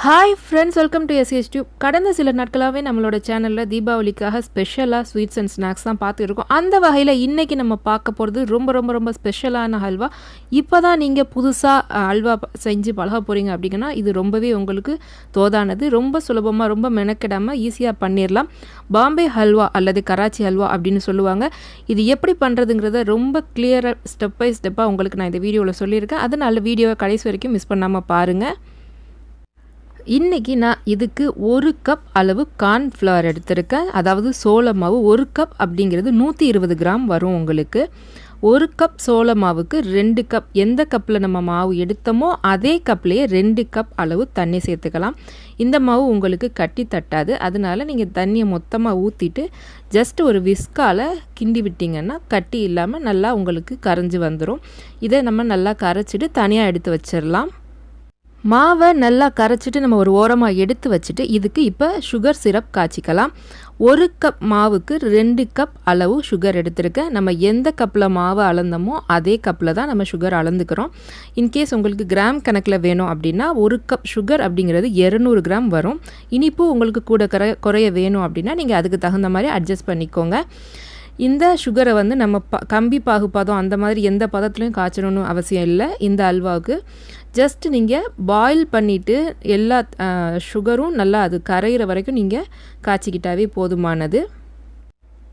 Hi friends, welcome to SH Tube. கடந்த சில நாட்களாவே நம்மளோட சேனல்ல தீபாவளிக்காக ஸ்பெஷலா ஸ்வீட்ஸ் அண்ட் ஸ்நாக்ஸ் தான் பார்த்து இருக்கோம். அந்த வகையில இன்னைக்கு நம்ம பார்க்க போறது ரொம்ப ஸ்பெஷலான ஹல்வா. இப்போதான் நீங்க புதுசா ஹல்வா செஞ்சு பழக போறீங்க அப்படினா இது ரொம்பவே உங்களுக்கு தோதானது. ரொம்ப சுலபமா ரொம்ப மெனக்கெடாம ஈஸியா பண்ணிரலாம். பாம்பே ஹல்வா அல்லது கராச்சி ஹல்வா அப்படினு சொல்லுவாங்க. இது எப்படி பண்றதுங்கறத ரொம்ப கிளியரா ஸ்டெப் பை ஸ்டெப்பா உங்களுக்கு நான் இந்த வீடியோல சொல்லியிருக்கேன். அதனால வீடியோவை கடைசி வரைக்கும் மிஸ் பண்ணாம பாருங்க. இன்றைக்கி நான் இதுக்கு 1 கப் அளவு கார்ன்ஃப்ளவர் எடுத்திருக்கேன். அதாவது சோள மாவு 1 கப் அப்படிங்கிறது 120 கிராம் வரும் உங்களுக்கு. 1 கப் சோள மாவுக்கு 2 கப், எந்த கப்பில் நம்ம மாவு எடுத்தோமோ அதே கப்லேயே 2 கப் அளவு தண்ணி சேர்த்துக்கலாம். இந்த மாவு உங்களுக்கு கட்டி தட்டாது, அதனால நீங்கள் தண்ணியை மொத்தமாக ஊற்றிட்டு ஜஸ்ட் ஒரு விஸ்கால் கிண்டி விட்டிங்கன்னா கட்டி இல்லாமல் நல்லா உங்களுக்கு கரைஞ்சி வந்துடும். இதை நம்ம நல்லா கரைச்சிட்டு தனியாக எடுத்து வச்சிடலாம். மாவை நல்லா கரைச்சிட்டு நம்ம ஒரு ஓரமாக எடுத்து வச்சுட்டு இதுக்கு இப்போ சுகர் சிரப் காய்ச்சிக்கலாம். 1 கப் மாவுக்கு 2 கப் அளவு சுகர் எடுத்திருக்கேன். நம்ம எந்த கப்பில் மாவு அளந்தோமோ அதே கப்பில் தான் நம்ம சுகர் அளந்துக்கிறோம். இன்கேஸ் உங்களுக்கு கிராம் கணக்கில் வேணும் அப்படின்னா 1 கப் சுகர் அப்படிங்கிறது 200 கிராம் வரும். இனிப்பு உங்களுக்கு கூட குறைய வேணும் அப்படின்னா நீங்கள் அதுக்கு தகுந்த மாதிரி அட்ஜஸ்ட் பண்ணிக்கோங்க. இந்த சுகரை வந்து நம்ம கம்பி பாகுபாதம் அந்த மாதிரி எந்த பதத்துலையும் காய்ச்சணும்னு அவசியம் இல்லை. இந்த அல்வாவுக்கு ஜஸ்ட் நீங்கள் பாயில் பண்ணிவிட்டு எல்லா சுகரும் நல்லா அது கரையிற வரைக்கும் நீங்கள் காய்ச்சிக்கிட்டாவே போதுமானது.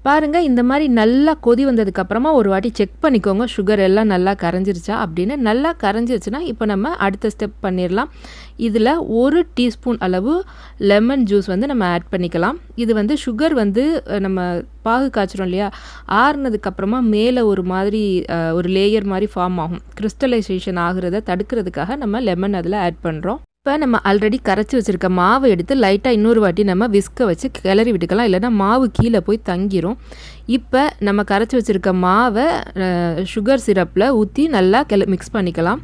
பாருங்கள், இந்த மாதிரி நல்லா கொதி வந்ததுக்கப்புறமா ஒரு வாட்டி செக் பண்ணிக்கோங்க சுகர் எல்லாம் நல்லா கரைஞ்சிருச்சா அப்படின்னு. நல்லா கரைஞ்சிருச்சுன்னா இப்போ நம்ம அடுத்த ஸ்டெப் பண்ணிடலாம். இதில் 1 டீஸ்பூன் அளவு லெமன் ஜூஸ் வந்து நம்ம ஆட் பண்ணிக்கலாம். இது வந்து சுகர் வந்து நம்ம பாகு காய்ச்சிரும் இல்லையா, ஆறுனதுக்கப்புறமா மேலே ஒரு மாதிரி ஒரு லேயர் மாதிரி ஃபார்ம் ஆகும். கிறிஸ்டலைசேஷன் ஆகிறத தடுக்கிறதுக்காக நம்ம லெமன் அதில் ஆட் பண்ணுறோம். இப்போ நம்ம ஆல்ரெடி கரைச்சி வச்சுருக்க மாவை எடுத்து லைட்டாக இன்னொரு வாட்டி நம்ம விஸ்கை வச்சு கிளறி விட்டுக்கலாம், இல்லைனா மாவு கீழே போய் தங்கிரும். இப்போ நம்ம கரைச்சி வச்சுருக்க மாவை சுகர் சிரப்பில் ஊற்றி நல்லா மிக்ஸ் பண்ணிக்கலாம்.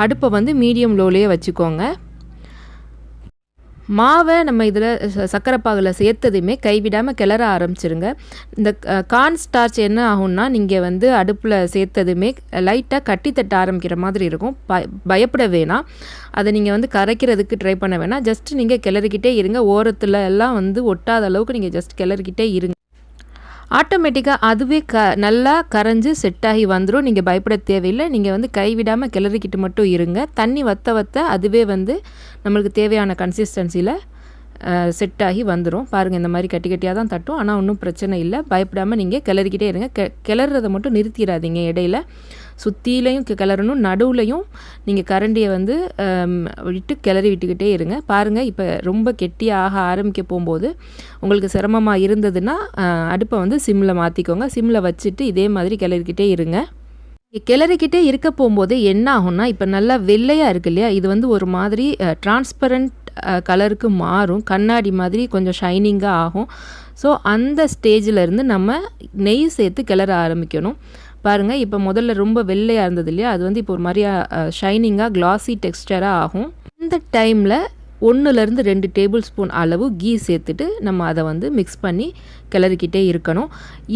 அடுப்பை வந்து மீடியம் லோலேயே வச்சுக்கோங்க. மாவை நம்ம இதில் சர்க்கரை பாகில் சேர்த்ததுமே கைவிடாமல் கிளற ஆரம்பிச்சிருங்க. இந்த கார்ன் ஸ்டார்ச் என்ன ஆகும்னா, நீங்கள் வந்து அடுப்பில் சேர்த்ததுமே லைட்டாக கட்டி தட்ட ஆரம்பிக்கிற மாதிரி இருக்கும். பயப்பட வேணாம், அதை நீங்கள் வந்து கரைக்கிறதுக்கு ட்ரை பண்ண வேணாம். ஜஸ்ட் நீங்கள் கிளறிக்கிட்டே இருங்க. ஓரத்தில் எல்லாம் வந்து ஒட்டாத அளவுக்கு நீங்கள் ஜஸ்ட் கிளறிக்கிட்டே இருங்க. ஆட்டோமேட்டிக்காக அதுவே நல்லா கரைஞ்சி செட் ஆகி வந்துடும். நீங்கள் பயப்பட தேவையில்லை. நீங்கள் வந்து கைவிடாமல் கிளறிக்கிட்டு மட்டும் இருங்க. தண்ணி வற்ற அதுவே வந்து நம்மளுக்கு தேவையான கன்சிஸ்டன்சியில் செட் ஆகி வந்துடும். பாருங்கள், இந்த மாதிரி கட்டி கட்டியாக தான் தட்டும், ஆனால் ஒன்றும் பிரச்சனை இல்லை. பயப்படாமல் நீங்கள் கிளறிக்கிட்டே இருங்க. கிளறதை மட்டும் நிறுத்திடாதீங்க. இடையில சுற்றிலையும் கிளறணும், நடுவுலையும் நீங்கள் கரண்டியை வந்து விட்டு கிளறி விட்டுக்கிட்டே இருங்க. பாருங்கள், இப்போ ரொம்ப கெட்டியாக ஆரம்பிக்க போகும்போது உங்களுக்கு சிரமமாக இருந்ததுன்னா அடுப்பை வந்து சிம்மில் மாற்றிக்கோங்க. சிம்மில் வச்சுட்டு இதே மாதிரி கிளறிக்கிட்டே இருங்க. கிளறிக்கிட்டே இருக்க போகும்போது என்ன ஆகும்னா, இப்போ நல்லா வெள்ளையாக இருக்கு இல்லையா, இது வந்து ஒரு மாதிரி டிரான்ஸ்பரண்ட் கலருக்கு மாறும். கண்ணாடி மாதிரி கொஞ்சம் ஷைனிங்காக ஆகும். ஸோ அந்த ஸ்டேஜில் நம்ம நெய் சேர்த்து கிளற ஆரம்பிக்கணும். பாருங்கள், இப்போ முதல்ல ரொம்ப வெள்ளையாக இருந்தது இல்லையா, அது வந்து இப்போ ஒரு மாதிரியா ஷைனிங்காக கிளாஸி டெக்ஸ்டராக ஆகும். இந்த டைமில் 1லேருந்து 2 டேபிள் ஸ்பூன் அளவு கீ சேர்த்துட்டு நம்ம அதை வந்து மிக்ஸ் பண்ணி கிளறிக்கிட்டே இருக்கணும்.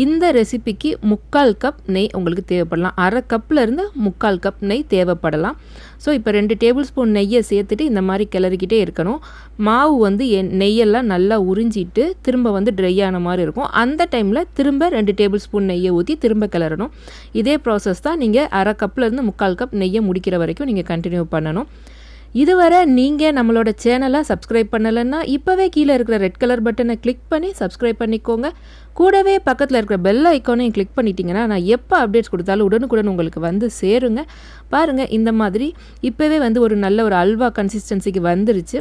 இந்த ரெசிபிக்கு 3/4 கப் நெய் உங்களுக்கு தேவைப்படலாம். 1/2 கப்லேருந்து 3/4 கப் நெய் தேவைப்படலாம். ஸோ இப்போ 2 டேபிள் ஸ்பூன் நெய்யை சேர்த்துட்டு இந்த மாதிரி கிளறிக்கிட்டே இருக்கணும். மாவு வந்து நெய்யெல்லாம் நல்லா உறிஞ்சிட்டு திரும்ப வந்து ட்ரை ஆன மாதிரி இருக்கும். அந்த டைமில் திரும்ப 2 டேபிள் ஸ்பூன் நெய்யை ஊற்றி திரும்ப கிளறணும். இதே ப்ராசஸ் தான் நீங்கள் 1/2 கப்லேருந்து 3/4 கப் நெய்யை முடிக்கிற வரைக்கும் நீங்கள் கண்டினியூ பண்ணணும். இதுவரை நீங்கள் நம்மளோட சேனலை சப்ஸ்கிரைப் பண்ணலைன்னா இப்போவே கீழே இருக்கிற ரெட் கலர் பட்டனை கிளிக் பண்ணி சப்ஸ்கிரைப் பண்ணிக்கோங்க. கூடவே பக்கத்தில் இருக்கிற பெல் ஐக்கானையும் கிளிக் பண்ணிட்டீங்கன்னா நான் எப்போ அப்டேட்ஸ் கொடுத்தாலும் உடனுக்குடன் உங்களுக்கு வந்து சேருங்க. பாருங்கள், இந்த மாதிரி இப்போவே வந்து ஒரு நல்ல ஒரு அல்வா கன்சிஸ்டன்சிக்கு வந்துருச்சு.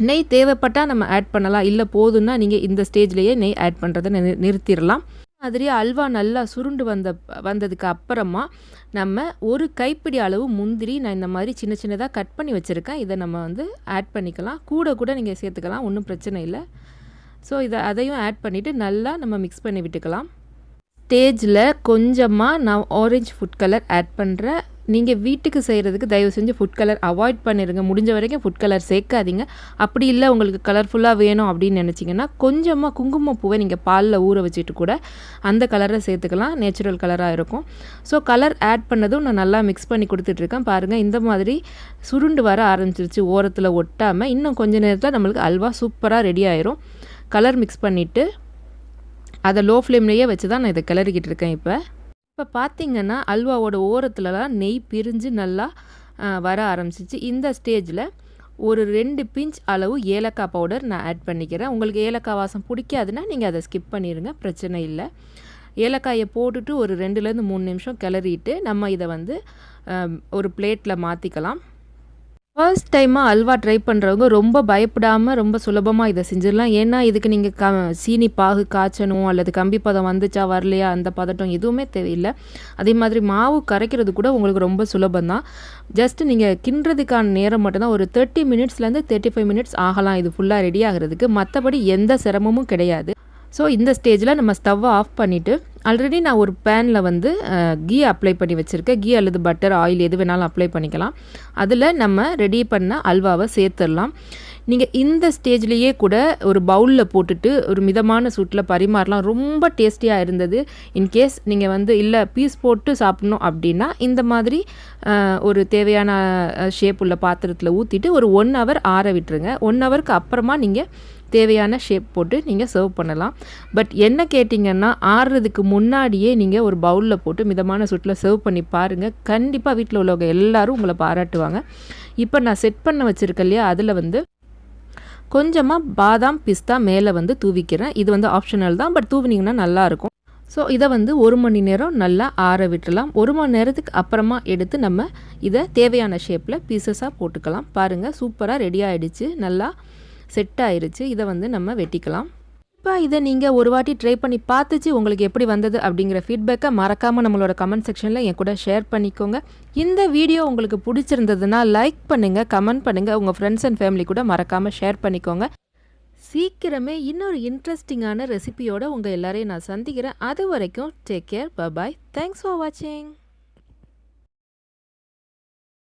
நெய் தேவைப்பட்டால் நம்ம ஆட் பண்ணலாம், இல்லை போதுன்னா நீங்கள் இந்த ஸ்டேஜ்லேயே நெய் ஆட் பண்ணுறதை நிறுத்திடலாம். மாதிரி அல்வா நல்லா சுருண்டு வந்ததுக்கு அப்புறமா நம்ம ஒரு கைப்பிடி அளவு முந்திரி நான் இந்த மாதிரி சின்ன சின்னதாக கட் பண்ணி வச்சுருக்கேன். இதை நம்ம வந்து ஆட் பண்ணிக்கலாம். கூட நீங்கள் சேர்த்துக்கலாம், ஒன்றும் பிரச்சனை இல்லை. ஸோ அதையும் ஆட் பண்ணிவிட்டு நல்லா நம்ம மிக்ஸ் பண்ணி விட்டுக்கலாம். ஸ்டேஜில் கொஞ்சமாக நான் ஆரஞ்சு ஃபுட் கலர் ஆட் பண்ணுறேன். நீங்கள் வீட்டுக்கு செய்கிறதுக்கு தயவு செஞ்சு ஃபுட் கலர் அவாய்ட் பண்ணிடுங்க. முடிஞ்ச வரைக்கும் ஃபுட் கலர் சேர்க்காதீங்க. அப்படி இல்லை உங்களுக்கு கலர்ஃபுல்லாக வேணும் அப்படின்னு நினச்சிங்கன்னா கொஞ்சமாக குங்குமப்பூவை நீங்கள் பாலில் ஊற வச்சுட்டு கூட அந்த கலரை சேர்த்துக்கலாம். நேச்சுரல் கலராக இருக்கும். ஸோ கலர் ஆட் பண்ணதும் நான் நல்லா மிக்ஸ் பண்ணி கொடுத்துட்ருக்கேன். பாருங்கள் இந்த மாதிரி சுருண்டு வர ஆரம்பிச்சிருச்சு, ஓரத்தில் ஒட்டாமல். இன்னும் கொஞ்சம் நேரத்தில் நம்மளுக்கு அல்வா சூப்பராக ரெடி ஆயிரும். கலர் மிக்ஸ் பண்ணிவிட்டு அதை லோ ஃப்ளேம்லேயே வச்சு தான் நான் இதை கிளறிக்கிட்டு இருக்கேன். இப்போ பார்த்திங்கன்னா அல்வாவோட ஓரத்துலலாம் நெய் பிரிஞ்சு நல்லா வர ஆரம்பிச்சிச்சு. இந்த ஸ்டேஜில் ஒரு 2 பிஞ்ச் அளவு ஏலக்காய் பவுடர் நான் ஆட் பண்ணிக்கிறேன். உங்களுக்கு ஏலக்காய் வாசம் பிடிக்காதுன்னா நீங்கள் அதை ஸ்கிப் பண்ணிடுங்க, பிரச்சனை இல்லை. ஏலக்காயை போட்டுட்டு ஒரு 2லேருந்து 3 நிமிஷம் கிளறிட்டு நம்ம இதை வந்து ஒரு பிளேட்டில் மாற்றிக்கலாம். ஃபர்ஸ்ட் டைமாக அல்வா ட்ரை பண்ணுறவங்க ரொம்ப பயப்படாமல் ரொம்ப சுலபமாக இதை செஞ்சிடலாம். ஏன்னா இதுக்கு நீங்கள் சீனி பாகு காய்ச்சணும் அல்லது கம்பி பதம் வந்துச்சா வரலையா அந்த பதட்டம் எதுவுமே தேவையில்லை. அதே மாதிரி மாவு கரைக்கிறது கூட உங்களுக்கு ரொம்ப சுலபந்தான். ஜஸ்ட்டு நீங்கள் கிண்டுறதுக்கான நேரம் மட்டும்தான் ஒரு 30 மினிட்ஸ்லேருந்து 35 மினிட்ஸ் ஆகலாம் இது ஃபுல்லாக ரெடி ஆகிறதுக்கு. மற்றபடி எந்த சிரமமும் கிடையாது. ஸோ இந்த ஸ்டேஜில் நம்ம ஸ்டவ்வை ஆஃப் பண்ணிவிட்டு ஆல்ரெடி நான் ஒரு பேனில் வந்து கீ அப்ளை பண்ணி வச்சுருக்கேன். கீ அல்லது பட்டர் ஆயில் எது வேணாலும் அப்ளை பண்ணிக்கலாம். அதில் நம்ம ரெடி பண்ண அல்வாவை சேர்த்துடலாம். நீங்கள் இந்த ஸ்டேஜ்லேயே கூட ஒரு பவுலில் போட்டுட்டு ஒரு மிதமான சூட்டில் பரிமாறலாம். ரொம்ப டேஸ்டியாக இருந்தது. இன்கேஸ் நீங்கள் வந்து இல்லை பீஸ் போட்டு சாப்பிட்ணும் அப்படின்னா இந்த மாதிரி ஒரு தேவையான ஷேப் உள்ள பாத்திரத்தில் ஊற்றிட்டு ஒரு 1 ஹவர் ஆற விட்டுருங்க. 1 ஹவருக்கு அப்புறமா நீங்கள் தேவையான ஷேப் போட்டு நீங்கள் சர்வ் பண்ணலாம். பட் என்ன கேட்டிங்கன்னா ஆறுறதுக்கு முன்னாடியே நீங்கள் ஒரு பவுலில் போட்டு மிதமான சூட்டில் சர்வ் பண்ணி பாருங்கள். கண்டிப்பாக வீட்டில் உள்ளவங்க எல்லோரும் உங்களை பாராட்டுவாங்க. இப்போ நான் செட் பண்ண வச்சுருக்கேன் இல்லையா, அதில் வந்து கொஞ்சமாக பாதாம் பிஸ்தா மேலே வந்து தூவிக்கிறேன். இது வந்து ஆப்ஷனல் தான், பட் தூவினீங்கன்னா நல்லாயிருக்கும். ஸோ இதை வந்து 1 மணி நேரம் நல்லா ஆற விட்டுடலாம். 1 மணி நேரத்துக்கு அப்புறமா எடுத்து நம்ம இதை தேவையான ஷேப்பில் பீசஸாக போட்டுக்கலாம். பாருங்கள் சூப்பராக ரெடி ஆகிடுச்சு, நல்லா செட் ஆயிருச்சு. இதை வந்து நம்ம வெட்டிக்கலாம். இப்போ இதை நீங்கள் ஒரு வாட்டி ட்ரை பண்ணி பார்த்துச்சு உங்களுக்கு எப்படி வந்தது அப்படிங்கிற ஃபீட்பேக்கை மறக்காமல் நம்மளோட கமெண்ட் செக்ஷனில் என் கூட ஷேர் பண்ணிக்கோங்க. இந்த வீடியோ உங்களுக்கு பிடிச்சிருந்ததுன்னா லைக் பண்ணுங்கள், கமெண்ட் பண்ணுங்கள், உங்கள் ஃப்ரெண்ட்ஸ் அண்ட் ஃபேமிலி கூட மறக்காமல் ஷேர் பண்ணிக்கோங்க. சீக்கிரமே இன்னொரு இன்ட்ரெஸ்டிங்கான ரெசிபியோடு உங்கள் எல்லாரையும் நான் சந்திக்கிறேன். அது வரைக்கும் take care, bye bye, thanks for வாட்சிங்.